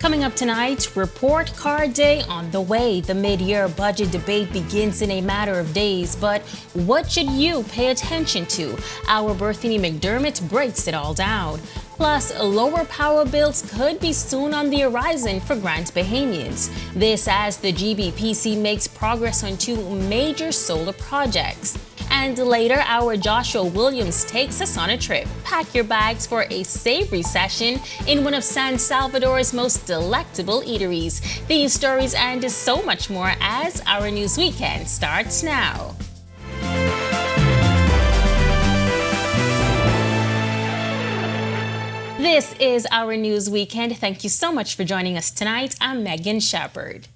Coming up tonight, report card day on the way. The mid-year budget debate begins in a matter of days, but what should you pay attention to? Our Berthany McDermott breaks it all down. Plus, lower power bills could be soon on the horizon for Grand Bahamians. This as the GBPC makes progress on two major solar projects. And later, our Joshua Williams takes us on a trip. Pack your bags for a savory session in one of San Salvador's most delectable eateries. These stories and so much more as our news weekend starts now. This is our news weekend. Thank you so much for joining us tonight. I'm Megan Shepard.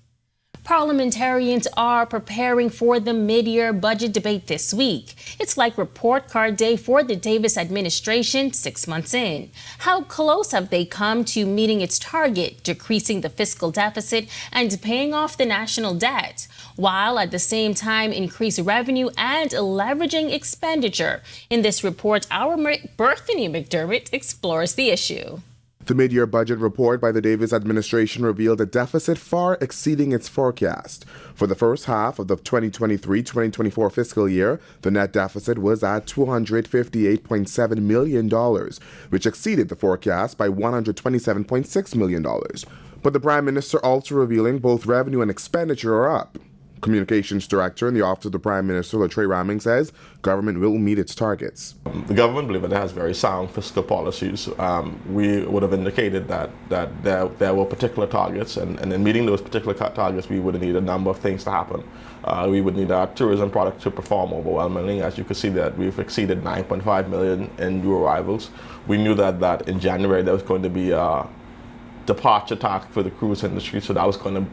Parliamentarians are preparing for the mid-year budget debate this week. It's like report card day for the Davis administration 6 months in. How close have they come to meeting its target, decreasing the fiscal deficit and paying off the national debt, while at the same time increase revenue and leveraging expenditure? In this report, our Berthany McDermott explores the issue. The mid-year budget report by the Davis administration revealed a deficit far exceeding its forecast. For the first half of the 2023-2024 fiscal year, the net deficit was at $258.7 million, which exceeded the forecast by $127.6 million. But the Prime Minister also revealing both revenue and expenditure are up. Communications Director in the Office of the Prime Minister, Latrey Ramming, says government will meet its targets. The government, believe it, has very sound fiscal policies. We would have indicated that there were particular targets, and in meeting those particular targets, we would need a number of things to happen. We would need our tourism product to perform overwhelmingly. As you can see, that we've exceeded 9.5 million in new arrivals. We knew that in January there was going to be a departure tax for the cruise industry, so that was going to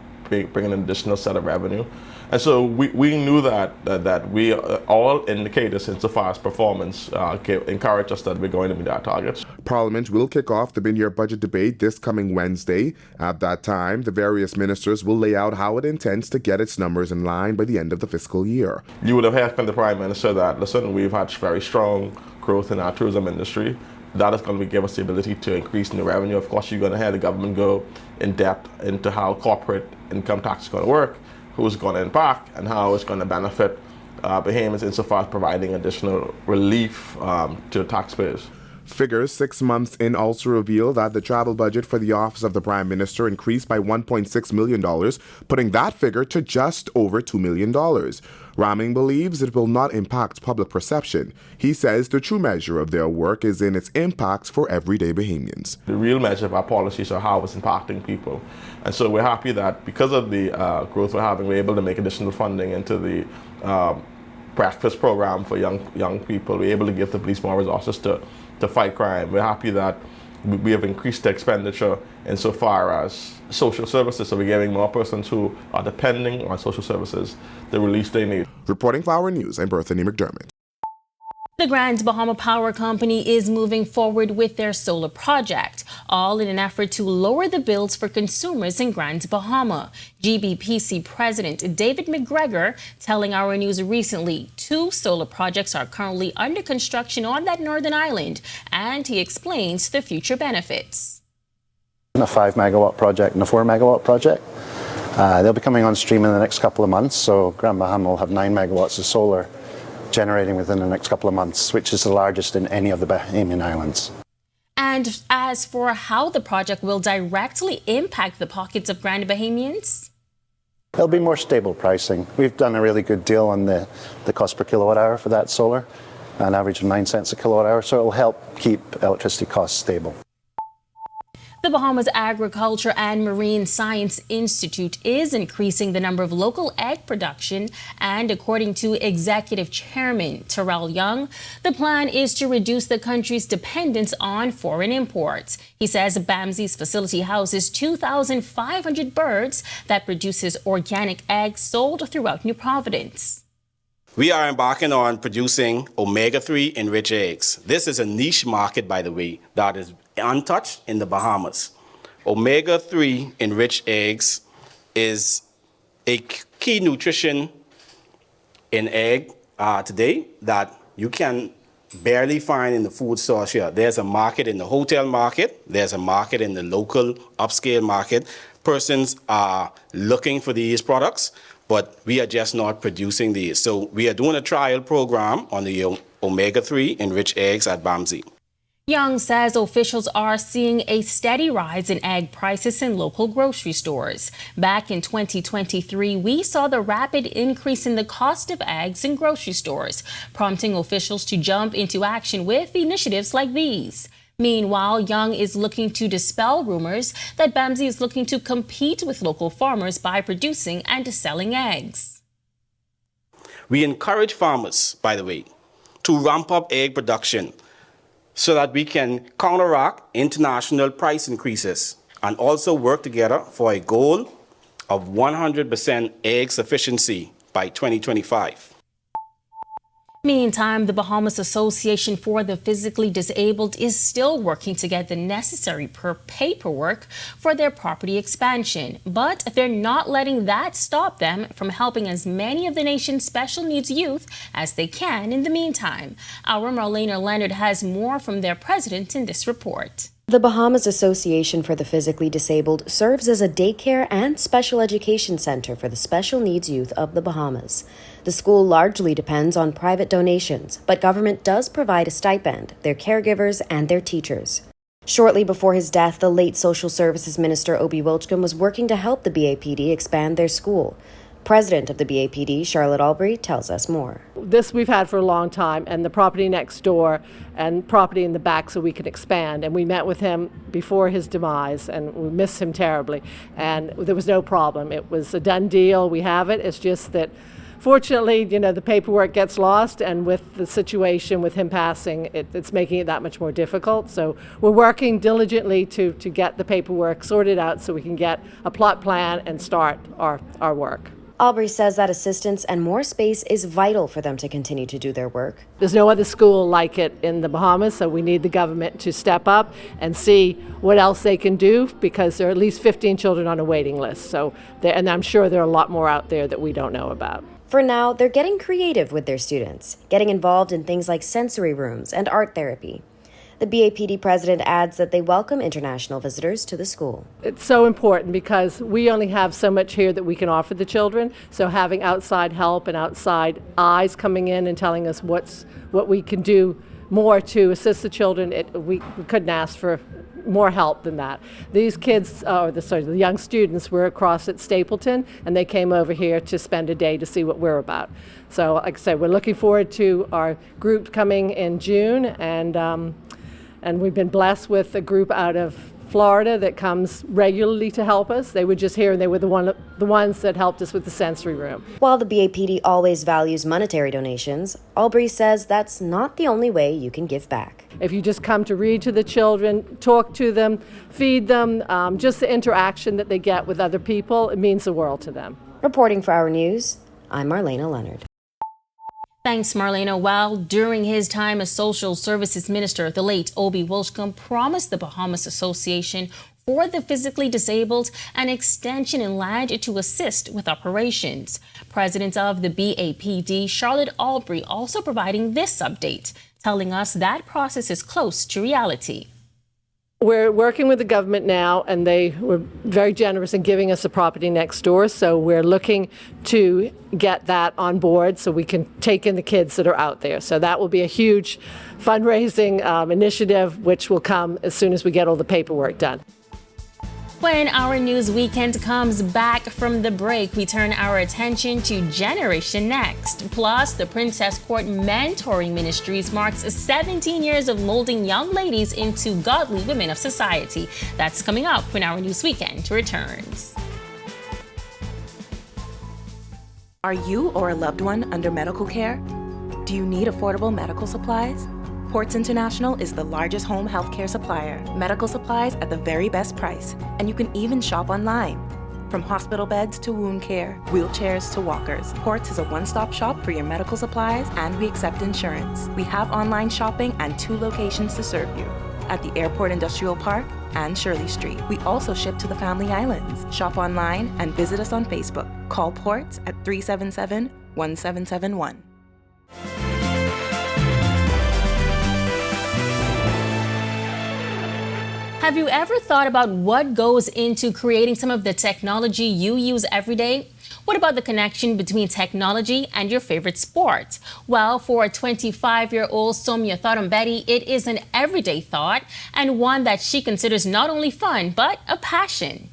bring an additional set of revenue. And so we knew that we all indicators insofar as performance encourage us that we're going to meet our targets. Parliament will kick off the mid-year budget debate this coming Wednesday. At that time, the various ministers will lay out how it intends to get its numbers in line by the end of the fiscal year. You would have heard from the Prime Minister that, listen, we've had very strong growth in our tourism industry. That is going to give us the ability to increase in the revenue. Of course, you're going to hear the government go in depth into how corporate income tax is going to work, who's going to impact, and how it's going to benefit Bahamians insofar as providing additional relief to taxpayers. Figures 6 months in also reveal that the travel budget for the Office of the Prime Minister increased by $1.6 million, putting that figure to just over $2 million. Ramming believes it will not impact public perception. He says the true measure of their work is in its impacts for everyday Bahamians. The real measure of our policies are how it's impacting people. And so we're happy that because of the growth we're having, we're able to make additional funding into the breakfast program for young people. We're able to give the police more resources to fight crime. We're happy that we have increased the expenditure insofar as social services, so we're giving more persons who are depending on social services the relief they need. Reporting for Our News, I'm Berthany McDermott. The Grand Bahama Power Company is moving forward with their solar project, all in an effort to lower the bills for consumers in Grand Bahama. GBPC President David McGregor telling Our News recently 2 solar projects are currently under construction on that northern island, and he explains the future benefits. A 5 megawatt project and a 4 megawatt project. They'll be coming on stream in the next couple of months, so Grand Bahama will have 9 megawatts of solar generating within the next couple of months, which is the largest in any of the Bahamian islands. And as for how the project will directly impact the pockets of Grand Bahamians? There'll be more stable pricing. We've done a really good deal on the cost per kilowatt hour for that solar, an average of 9 cents a kilowatt hour, so it will help keep electricity costs stable. The Bahamas Agriculture and Marine Science Institute is increasing the number of local egg production, and according to Executive Chairman Terrell Young, the plan is to reduce the country's dependence on foreign imports. He says BAMSI's facility houses 2,500 birds that produces organic eggs sold throughout New Providence. We are embarking on producing omega-3 enriched eggs. This is a niche market, by the way, that is untouched in the Bahamas. Omega-3 enriched eggs is a key nutrition in egg today that you can barely find in the food stores here. There's a market in the hotel market. There's a market in the local upscale market. Persons are looking for these products, but we are just not producing these. So we are doing a trial program on the omega-3 enriched eggs at BAMSI. Young says officials are seeing a steady rise in egg prices in local grocery stores. Back in 2023, we saw the rapid increase in the cost of eggs in grocery stores, prompting officials to jump into action with initiatives like these. Meanwhile, Young is looking to dispel rumors that BAMSI is looking to compete with local farmers by producing and selling eggs. We encourage farmers, by the way, to ramp up egg production so that we can counteract international price increases and also work together for a goal of 100% egg sufficiency by 2025. Meantime, the Bahamas Association for the Physically Disabled is still working to get the necessary paperwork for their property expansion. But they're not letting that stop them from helping as many of the nation's special needs youth as they can in the meantime. Our Marlena Leonard has more from their president in this report. The Bahamas Association for the Physically Disabled serves as a daycare and special education center for the special needs youth of the Bahamas. The school largely depends on private donations, but government does provide a stipend, their caregivers, and their teachers. Shortly before his death, the late Social Services Minister Obi Wilchcombe was working to help the BAPD expand their school. President of the BAPD, Charlotte Albury, tells us more. This we've had for a long time, and the property next door and property in the back so we can expand. And we met with him before his demise, and we miss him terribly. And there was no problem. It was a done deal. We have it. It's just that, fortunately, the paperwork gets lost, and with the situation with him passing, it's making it that much more difficult. So we're working diligently to get the paperwork sorted out so we can get a plot plan and start our work. Aubrey says that assistance and more space is vital for them to continue to do their work. There's no other school like it in the Bahamas, so we need the government to step up and see what else they can do, because there are at least 15 children on a waiting list. And I'm sure there are a lot more out there that we don't know about. For now, they're getting creative with their students, getting involved in things like sensory rooms and art therapy. The BAPD president adds that they welcome international visitors to the school. It's so important because we only have so much here that we can offer the children. So having outside help and outside eyes coming in and telling us what we can do more to assist the children, we couldn't ask for more help than that. These kids, the young students, were across at Stapleton, and they came over here to spend a day to see what we're about. So, like I said, we're looking forward to our group coming in June, and we've been blessed with a group out of Florida that comes regularly to help us. They were just here, and they were the ones that helped us with the sensory room. While the BAPD always values monetary donations, Albury says that's not the only way you can give back. If you just come to read to the children, talk to them, feed them, just the interaction that they get with other people, it means the world to them. Reporting for Our News, I'm Marlena Leonard. Thanks, Marlena. Well, during his time as Social Services Minister, the late Obi Wilchcombe promised the Bahamas Association for the Physically Disabled an extension in land to assist with operations. President of the BAPD, Charlotte Albury, also providing this update, telling us that process is close to reality. We're working with the government now, and they were very generous in giving us the property next door, so we're looking to get that on board so we can take in the kids that are out there. So that will be a huge fundraising initiative, which will come as soon as we get all the paperwork done. When Our News Weekend comes back from the break, we turn our attention to Generation Next. Plus, the Princess Court Mentoring Ministries marks 17 years of molding young ladies into godly women of society. That's coming up when Our News Weekend returns. Are you or a loved one under medical care? Do you need affordable medical supplies? Ports International is the largest home healthcare supplier. Medical supplies at the very best price. And you can even shop online. From hospital beds to wound care, wheelchairs to walkers, Ports is a one-stop shop for your medical supplies, and we accept insurance. We have online shopping and 2 locations to serve you, at the Airport Industrial Park and Shirley Street. We also ship to the Family Islands. Shop online and visit us on Facebook. Call Ports at 377-1771. Have you ever thought about what goes into creating some of the technology you use every day? What about the connection between technology and your favorite sport? Well, for a 25-year-old Somya Thorumbeti, it is an everyday thought and one that she considers not only fun, but a passion.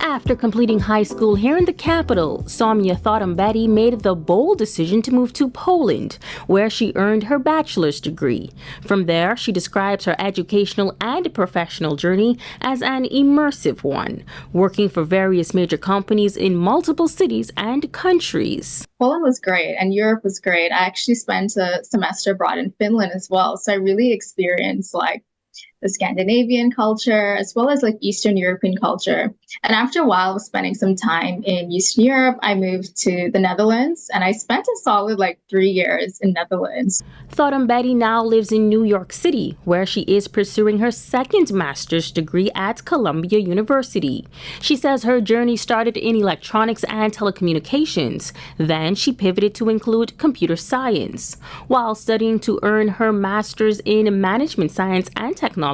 After completing high school here in the capital, Somya Thorumbeti made the bold decision to move to Poland, where she earned her bachelor's degree. From there, she describes her educational and professional journey as an immersive one, working for various major companies in multiple cities and countries. Poland was great and Europe was great. I actually spent a semester abroad in Finland as well, so I really experienced the Scandinavian culture as well as Eastern European culture. And after a while of spending some time in Eastern Europe, I moved to the Netherlands and I spent a solid 3 years in Netherlands. Thorumbeti now lives in New York City, where she is pursuing her second master's degree at Columbia University. She says her journey started in electronics and telecommunications. Then she pivoted to include computer science. While studying to earn her master's in management science and technology,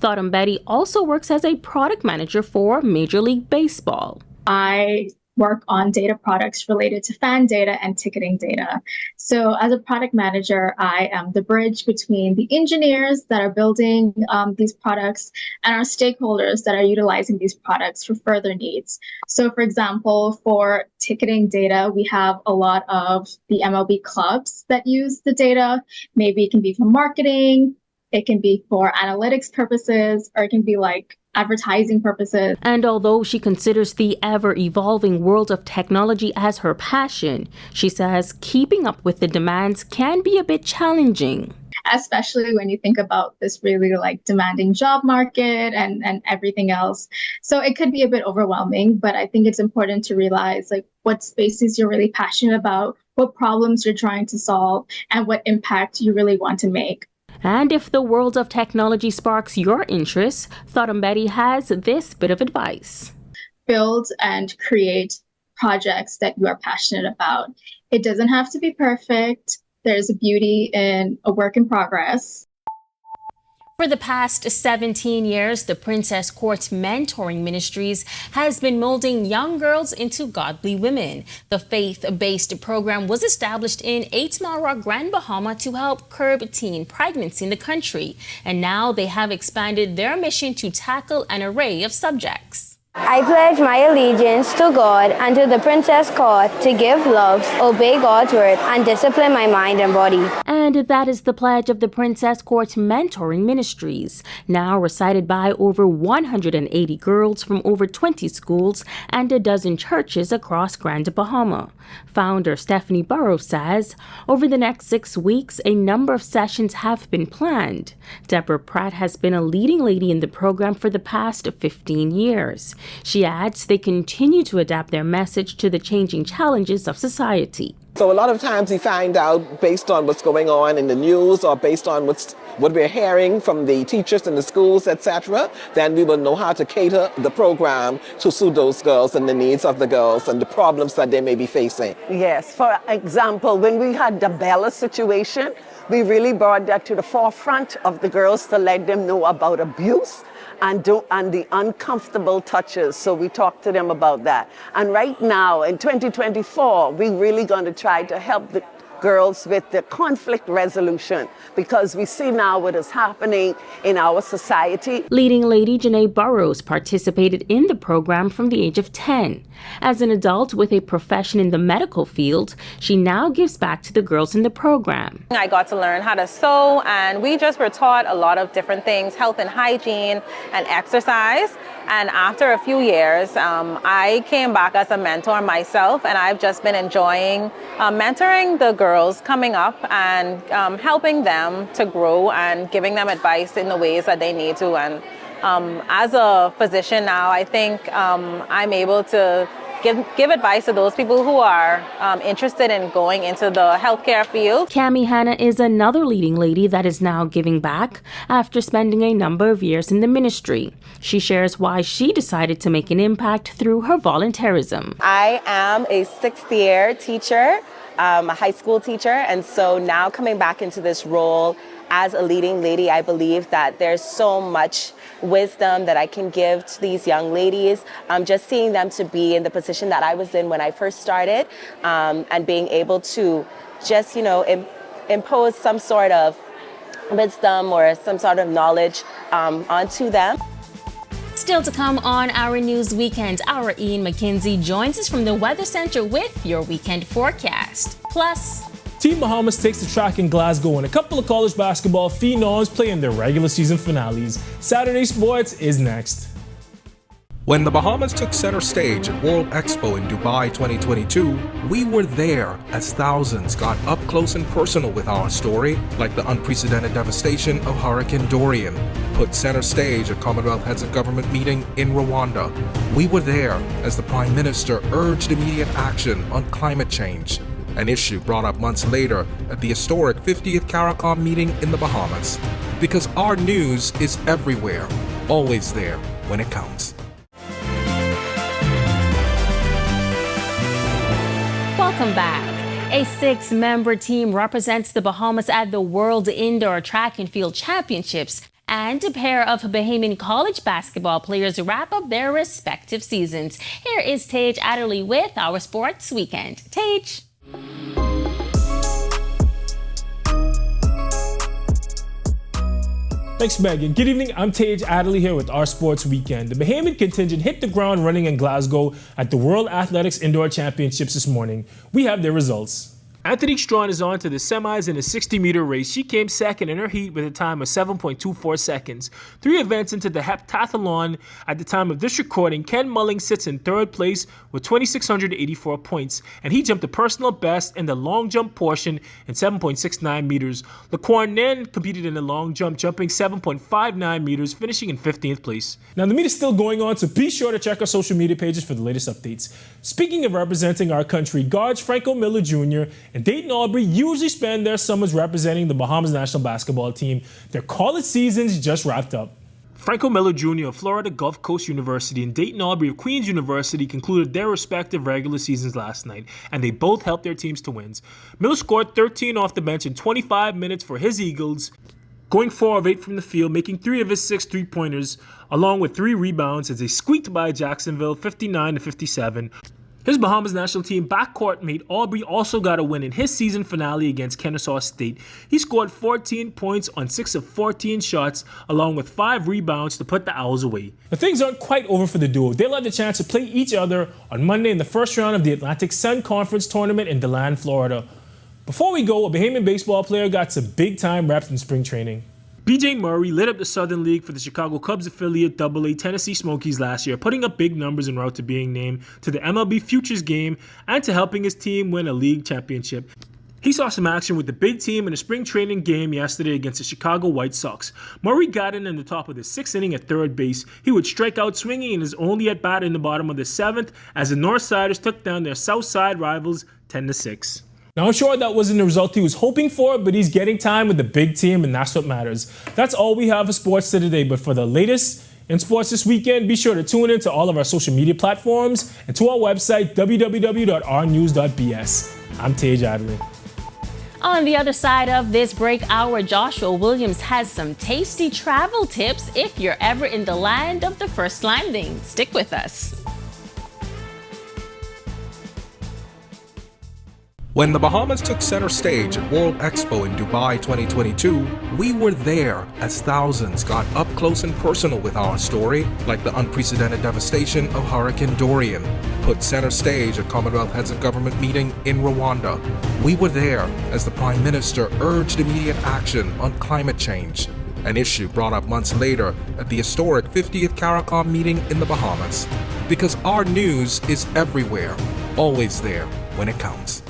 Thorumbeti also works as a product manager for Major League Baseball. I work on data products related to fan data and ticketing data. So as a product manager, I am the bridge between the engineers that are building these products and our stakeholders that are utilizing these products for further needs. So for example, for ticketing data, we have a lot of the MLB clubs that use the data. Maybe it can be for marketing, it can be for analytics purposes, or it can be advertising purposes. And although she considers the ever-evolving world of technology as her passion, she says keeping up with the demands can be a bit challenging. Especially when you think about this really demanding job market and everything else. So it could be a bit overwhelming, but I think it's important to realize what spaces you're really passionate about, what problems you're trying to solve, and what impact you really want to make. And if the world of technology sparks your interest, Thorumbeti has this bit of advice. Build and create projects that you are passionate about. It doesn't have to be perfect. There's a beauty in a work in progress. For the past 17 years, the Princess Court Mentoring Ministries has been molding young girls into godly women. The faith-based program was established in 8 Mile Rock, Grand Bahama to help curb teen pregnancy in the country. And now they have expanded their mission to tackle an array of subjects. I pledge my allegiance to God and to the Princess Court to give love, obey God's word, and discipline my mind and body. And that is the pledge of the Princess Court Mentoring Ministries, now recited by over 180 girls from over 20 schools and a dozen churches across Grand Bahama. Founder Stephanie Burrows says, over the next 6 weeks, a number of sessions have been planned. Deborah Pratt has been a leading lady in the program for the past 15 years. She adds they continue to adapt their message to the changing challenges of society. So a lot of times we find out based on what's going on in the news or based on what we're hearing from the teachers in the schools, etc., then we will know how to cater the program to suit those girls and the needs of the girls and the problems that they may be facing. Yes, for example, when we had the Bella situation, we really brought that to the forefront of the girls to let them know about abuse and the uncomfortable touches. So we talked to them about that. And right now, in 2024, we're really going to try to help the girls with the conflict resolution, because we see now what is happening in our society. Leading lady Janae Burrows participated in the program from the age of 10. As an adult with a profession in the medical field, she now gives back to the girls in the program. I got to learn how to sew, and we just were taught a lot of different things, health and hygiene and exercise. And after a few years, I came back as a mentor myself, and I've just been enjoying mentoring the girls coming up and helping them to grow and giving them advice in the ways that they need to. And as a physician now, I think I'm able to give advice to those people who are interested in going into the healthcare field. Cami Hanna is another leading lady that is now giving back after spending a number of years in the ministry. She shares why she decided to make an impact through her volunteerism. I am a 6th-year teacher a high school teacher, and so now coming back into this role as a leading lady, I believe that there's so much wisdom that I can give to these young ladies. Just seeing them to be in the position that I was in when I first started, and being able to just, impose some sort of wisdom or some sort of knowledge onto them. Still to come on Our News Weekend, our Ian McKenzie joins us from the Weather Center with your weekend forecast. Plus, Team Bahamas takes the track in Glasgow and a couple of college basketball phenoms play in their regular season finales. Saturday Sports is next. When the Bahamas took center stage at World Expo in Dubai 2022, we were there as thousands got up close and personal with our story, like the unprecedented devastation of Hurricane Dorian put center stage at Commonwealth Heads of Government meeting in Rwanda. We were there as the Prime Minister urged immediate action on climate change, an issue brought up months later at the historic 50th CARICOM meeting in the Bahamas. Because our news is everywhere, always there when it counts. welcome back. A 6-member team represents the Bahamas at the World Indoor Track and Field Championships, and a pair of Bahamian college basketball players wrap up their respective seasons. Here is Tage Adderley with our Sports Weekend. Tage. Thanks, Megan. Good evening. I'm Tage Adderley here with our Sports Weekend. The Bahamian contingent hit the ground running in Glasgow at the World Athletics Indoor Championships this morning. We have their results. Anthony Strawn is on to the semis in a 60-meter race. She came second in her heat with a time of 7.24 seconds. 3 events into the heptathlon at the time of this recording, Ken Mulling sits in third place with 2,684 points, and he jumped a personal best in the long jump portion in 7.69 meters. Laquan Nen competed in the long jump, jumping 7.59 meters, finishing in 15th place. Now, the meet is still going on, so be sure to check our social media pages for the latest updates. Speaking of representing our country, guards Franco Miller Jr. and Dayton Aubrey usually spend their summers representing the Bahamas national basketball team. Their college seasons just wrapped up. Franco Miller Jr. of Florida Gulf Coast University and Dayton Aubrey of Queens University concluded their respective regular seasons last night, and they both helped their teams to wins. Miller scored 13 off the bench in 25 minutes for his Eagles, going 4 of 8 from the field, making 3 of his 6 3-pointers, along with 3 rebounds as they squeaked by Jacksonville 59-57. His Bahamas national team backcourt mate Aubrey also got a win in his season finale against Kennesaw State. He scored 14 points on 6 of 14 shots, along with 5 rebounds to put the Owls away. But things aren't quite over for the duo. They'll have the chance to play each other on Monday in the first round of the Atlantic Sun Conference Tournament in DeLand, Florida. Before we go, a Bahamian baseball player got some big-time reps in spring training. B.J. Murray lit up the Southern League for the Chicago Cubs affiliate AA Tennessee Smokies last year, putting up big numbers en route to being named to the MLB Futures game and to helping his team win a league championship. He saw some action with the big team in a spring training game yesterday against the Chicago White Sox. Murray got in the top of the 6th inning at third base. He would strike out swinging in his only at-bat in the bottom of the 7th as the Northsiders took down their Southside rivals 10-6. Now, I'm sure that wasn't the result he was hoping for, but he's getting time with the big team, and that's what matters. That's all we have for sports today, but for the latest in sports this weekend, be sure to tune in to all of our social media platforms and to our website, www.ournews.bs. I'm Tage Adderley. On the other side of this break hour, Joshua Williams has some tasty travel tips if you're ever in the land of the first landing. Stick with us. When the Bahamas took center stage at World Expo in Dubai 2022, we were there as thousands got up close and personal with our story, like the unprecedented devastation of Hurricane Dorian put center stage at Commonwealth Heads of Government meeting in Rwanda. We were there as the Prime Minister urged immediate action on climate change, an issue brought up months later at the historic 50th CARICOM meeting in the Bahamas. Because our news is everywhere, always there when it counts.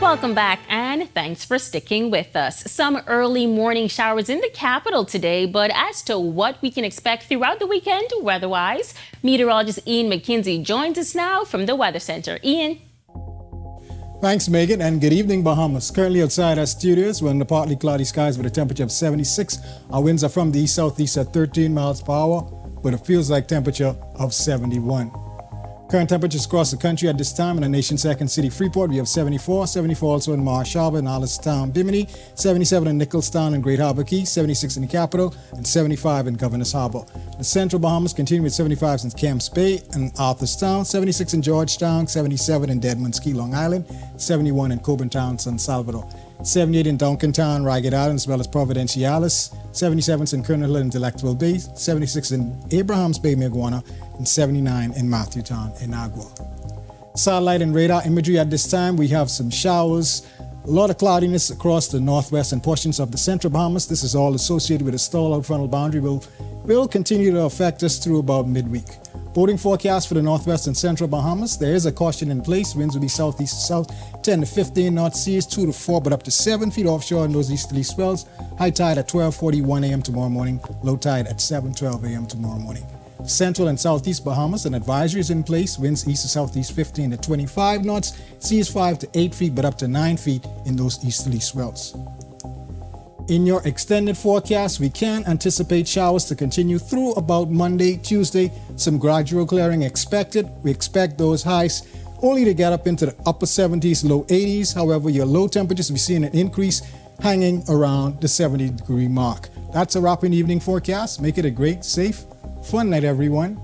Welcome back, and thanks for sticking with us. Some early morning showers in the capital today, but as to what we can expect throughout the weekend weather-wise, meteorologist Ian McKenzie joins us now from the Weather Center. Ian. Thanks, Megan, and good evening, Bahamas. Currently outside our studios, we're under partly cloudy skies with a temperature of 76. Our winds are from the east-southeast at 13 miles per hour. with a feels-like temperature of 71. Current temperatures across the country at this time in the nation's second city, Freeport, we have 74 also in Marsh Harbor and Allenstown, Bimini, 77 in Nicholstown and Great Harbor Key, 76 in the capital, and 75 in Governor's Harbor. The central Bahamas continue with 75s in Camps Bay and Arthurstown, 76 in Georgetown, 77 in Deadman's Key, Long Island, 71 in Coburn Town, San Salvador, 78 in Duncantown, Ragged Island, as well as Providenciales, 77 in Colonel Hill and Delectable Bay, 76 in Abrahams Bay, Maguana, and 79 in Matthewtown, Inagua. Satellite and radar imagery at this time, we have some showers, a lot of cloudiness across the northwest and portions of the central Bahamas. This is all associated with a stall-out frontal boundary will continue to affect us through about midweek. Boating forecast for the northwest and central Bahamas, there is a caution in place. Winds will be southeast to south, 10 to 15 knots, seas 2 to 4, but up to 7 feet offshore in those easterly swells. High tide at 12:41 a.m. tomorrow morning, low tide at 7:12 a.m. tomorrow morning. Central and southeast Bahamas, an advisory is in place. Winds east to southeast 15 to 25 knots, seas 5 to 8 feet, but up to 9 feet in those easterly swells. In your extended forecast, we can anticipate showers to continue through about Monday, Tuesday. Some gradual clearing expected. We expect those highs only to get up into the upper 70s, low 80s. However, your low temperatures, we see an increase hanging around the 70-degree mark. That's a wrap in evening forecast. Make it a great, safe, fun night, everyone.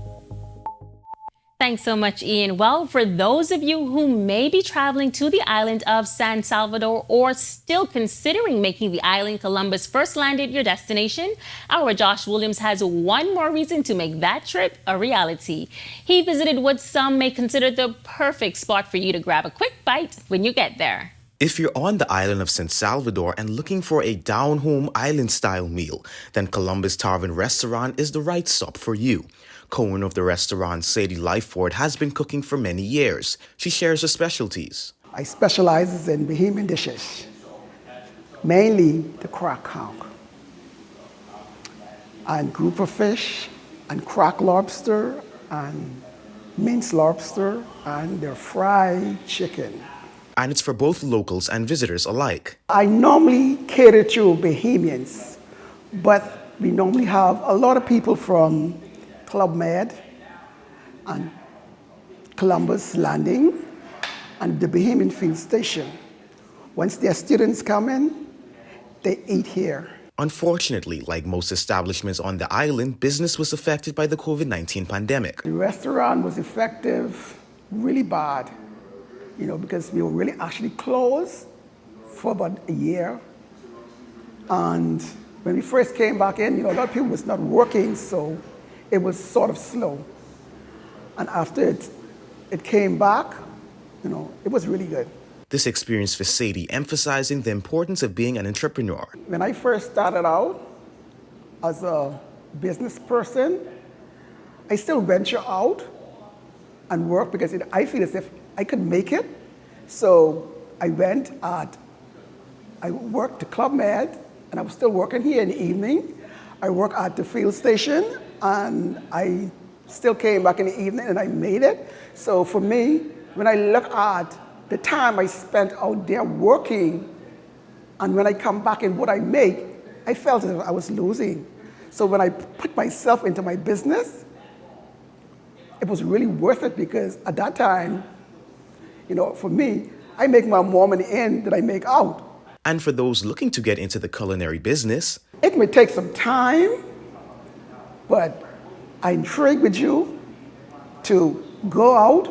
Thanks so much, Ian. Well, for those of you who may be traveling to the island of San Salvador or still considering making the island Columbus first landed your destination, our Josh Williams has one more reason to make that trip a reality. He visited what some may consider the perfect spot for you to grab a quick bite when you get there. If you're on the island of San Salvador and looking for a down-home island-style meal, then Columbus Tavern Restaurant is the right stop for you. Co-owner of the restaurant, Sadie Lifeford, has been cooking for many years. She shares her specialties. I specialize in Bahamian dishes, mainly the crack conch, and grouper fish, and crack lobster, and minced lobster, and their fried chicken. And it's for both locals and visitors alike. I normally cater to Bahamians, but we normally have a lot of people from Club Med and Columbus Landing and the Bahamian Field Station. Once their students come in, they eat here. Unfortunately, like most establishments on the island, business was affected by the COVID-19 pandemic. The restaurant was effective really bad, because we were really actually closed for about a year. And when we first came back in, a lot of people was not working, so it was sort of slow. And after it came back, it was really good. This experience for Sadie emphasizing the importance of being an entrepreneur. When I first started out as a business person, I still venture out and work because I feel as if I could make it. So I worked at Club Med, and I was still working here in the evening. I worked at the field station, and I still came back in the evening and I made it. So for me, when I look at the time I spent out there working, and when I come back and what I make, I felt as if I was losing. So when I put myself into my business, it was really worth it because at that time, for me, I make more money in than I make out. And for those looking to get into the culinary business, it may take some time, but I intrigue with you to go out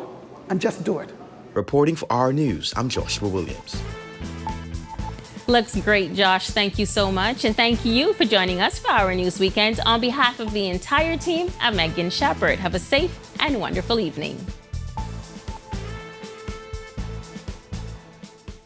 and just do it. Reporting for Our News, I'm Joshua Williams. Looks great, Josh. Thank you so much. And thank you for joining us for Our News Weekend. On behalf of the entire team, I'm Megan Shepard. Have a safe and wonderful evening.